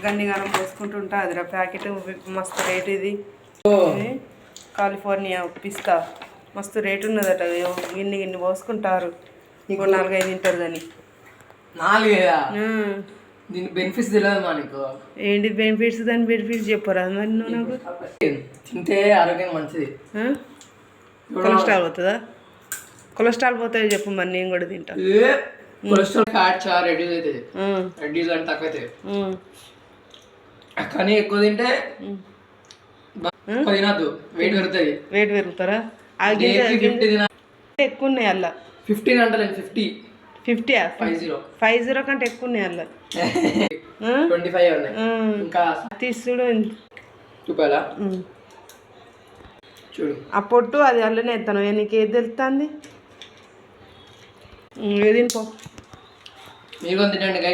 గన్ని గానం పోసుకుంటుంటా అదిరా ప్యాకెట్ మస్తు రేట్ ఇది కాలిఫోర్నియా పిస్తా మస్తు రేటు ఉన్నదట ఇన్ని పోసుకుంటారు ఇంకో 4-5 తింటారు కానీ 4 దీని బెనిఫిట్స్ తెలియదు మనకు ఏంటి బెనిఫిట్స్ దాని బెనిఫిట్స్ చెప్పరా మరి నువ్వు నాకు తింటే ఆరోగ్యం మంచిది కొలెస్ట్రాల్ పోతుందా కొలెస్ట్రాల్ పోతుంది చెప్పు మరి నేను కూడా తింటా కొలెస్ట్రాల్ ఫ్యాట్ రెడ్యూస్ అవుతుంది రెడ్యూస్ అంటే తక్కువ అవుతుంది కానీ ఎక్కువ తింటే తినద్దు వెయిట్ పెరుగుతుంది వెయిట్ పెరుగుతారా 50 ఎక్కువ ఉన్నాయి అలా 15 అంటలే 50 50 కంటే ఎక్కువ ఉన్నాయి అలా 25 ఉన్నాయి ఇంకా తీసుడు చూపాలా చూడు ఆ పొట్టు అది అల్లనే ఎత్తాను నీకు ఏది తెలుస్తుంది ఏది పో మీరు తినండి గైస్